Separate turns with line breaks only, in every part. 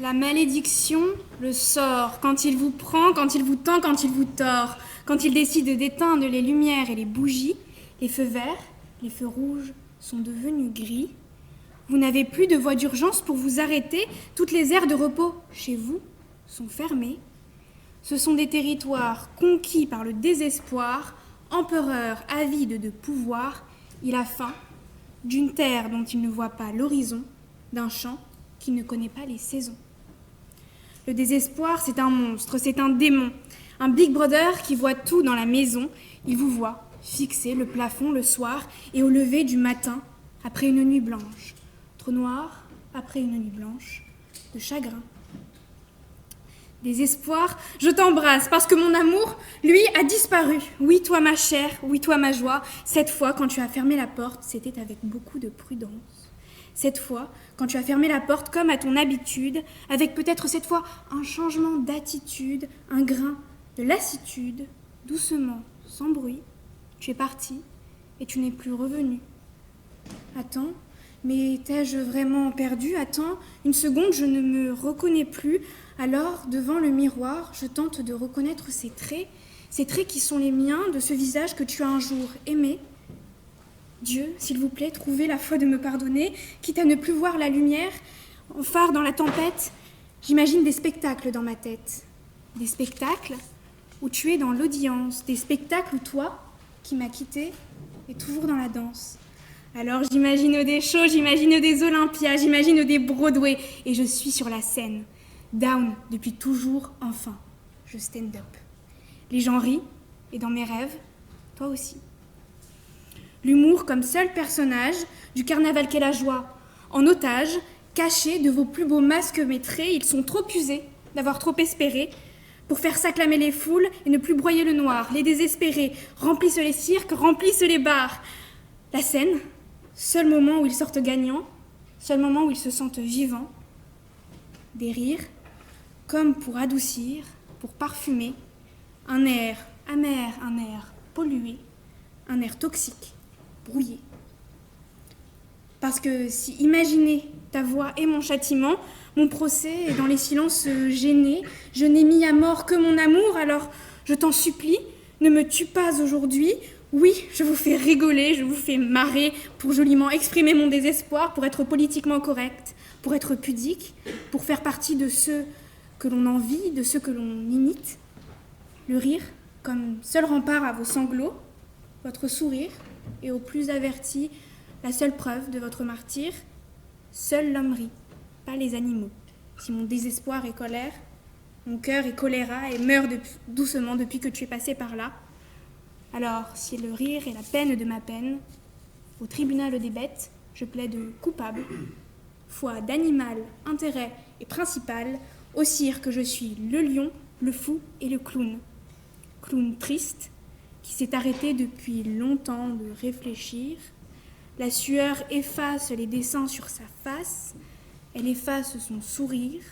La malédiction, le sort, quand il vous prend, quand il vous tend, quand il vous tord, quand il décide d'éteindre les lumières et les bougies, les feux verts, les feux rouges sont devenus gris. Vous n'avez plus de voie d'urgence pour vous arrêter, toutes les aires de repos chez vous sont fermées. Ce sont des territoires conquis par le désespoir, empereur avide de pouvoir, il a faim d'une terre dont il ne voit pas l'horizon, d'un champ qui ne connaît pas les saisons. Le désespoir, c'est un monstre, c'est un démon, un Big Brother qui voit tout dans la maison. Il vous voit fixer le plafond le soir et au lever du matin, après une nuit blanche. Trop noir, après une nuit blanche, de chagrin. Désespoir, je t'embrasse parce que mon amour, lui, a disparu. Oui, toi ma chair, oui, toi ma joie. Cette fois, quand tu as fermé la porte, c'était avec beaucoup de prudence. Cette fois, quand tu as fermé la porte comme à ton habitude, avec peut-être cette fois un changement d'attitude, un grain de lassitude, doucement, sans bruit, tu es parti et tu n'es plus revenu. Attends, mais t'ai-je vraiment perdu? Attends, une seconde, je ne me reconnais plus. Alors, devant le miroir, je tente de reconnaître ces traits qui sont les miens de ce visage que tu as un jour aimé. Dieu, s'il vous plaît, trouvez la foi de me pardonner, quitte à ne plus voir la lumière, en phare dans la tempête. J'imagine des spectacles dans ma tête. Des spectacles où tu es dans l'audience, des spectacles où toi, qui m'as quitté, es toujours dans la danse. Alors j'imagine des shows, j'imagine des Olympias, j'imagine des Broadway, et je suis sur la scène. Down, depuis toujours, enfin, je stand up. Les gens rient, et dans mes rêves, toi aussi. L'humour comme seul personnage du carnaval qu'est la joie. En otage, cachés de vos plus beaux masques maîtrés, ils sont trop usés d'avoir trop espéré pour faire s'acclamer les foules et ne plus broyer le noir. Les désespérés remplissent les cirques, remplissent les bars. La scène, seul moment où ils sortent gagnants, seul moment où ils se sentent vivants. Des rires, comme pour adoucir, pour parfumer, un air amer, un air pollué, un air toxique, brouillé. Parce que si imaginer ta voix est mon châtiment, mon procès est dans les silences gênés, je n'ai mis à mort que mon amour, alors je t'en supplie, ne me tue pas aujourd'hui. Oui, je vous fais rigoler, je vous fais marrer pour joliment exprimer mon désespoir, pour être politiquement correct, pour être pudique, pour faire partie de ceux que l'on envie, de ceux que l'on imite. Le rire, comme seul rempart à vos sanglots, votre sourire, et aux plus avertis, la seule preuve de votre martyre. Seul l'homme rit, pas les animaux. Si mon désespoir est colère, mon cœur est choléra et meurt doucement depuis que tu es passé par là. Alors, si le rire est la peine de ma peine, au tribunal des bêtes, je plaide coupable. Foi d'animal, intérêt et principal, au cirque je suis le lion, le fou et le clown. Clown triste, qui s'est arrêté depuis longtemps de réfléchir. La sueur efface les dessins sur sa face, elle efface son sourire.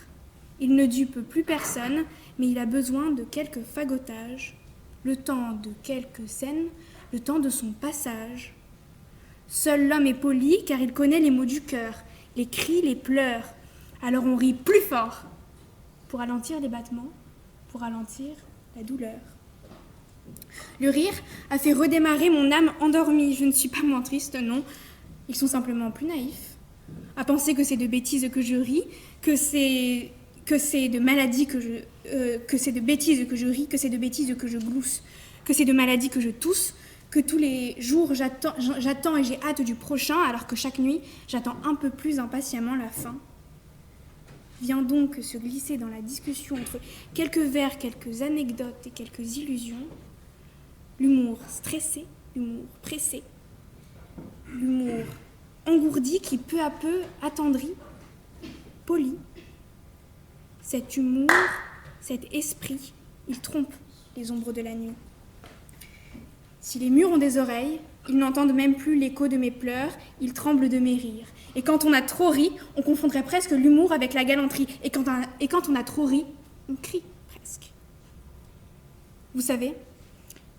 Il ne dupe plus personne, mais il a besoin de quelques fagotages, le temps de quelques scènes, le temps de son passage. Seul l'homme est poli car il connaît les mots du cœur, les cris, les pleurs. Alors on rit plus fort pour ralentir les battements, pour ralentir la douleur. Le rire a fait redémarrer mon âme endormie. Je ne suis pas moins triste, non. Ils sont simplement plus naïfs. À penser que c'est de bêtises que je ris, que c'est de maladies que c'est de bêtises que je ris, que c'est de bêtises que je glousse, que c'est de maladies que je tousse, que tous les jours j'attends et j'ai hâte du prochain, alors que chaque nuit j'attends un peu plus impatiemment la fin. Vient donc se glisser dans la discussion entre quelques vers, quelques anecdotes et quelques illusions, l'humour stressé, l'humour pressé, l'humour engourdi qui peu à peu attendrit, poli. Cet humour, cet esprit, il trompe les ombres de la nuit. Si les murs ont des oreilles, ils n'entendent même plus l'écho de mes pleurs, ils tremblent de mes rires. Et quand on a trop ri, on confondrait presque l'humour avec la galanterie. Et quand on a trop ri, on crie presque. Vous savez,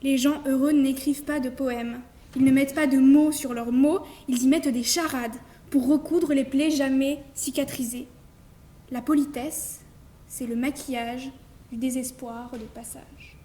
les gens heureux n'écrivent pas de poèmes. Ils ne mettent pas de mots sur leurs mots, ils y mettent des charades pour recoudre les plaies jamais cicatrisées. La politesse, c'est le maquillage du désespoir de passage.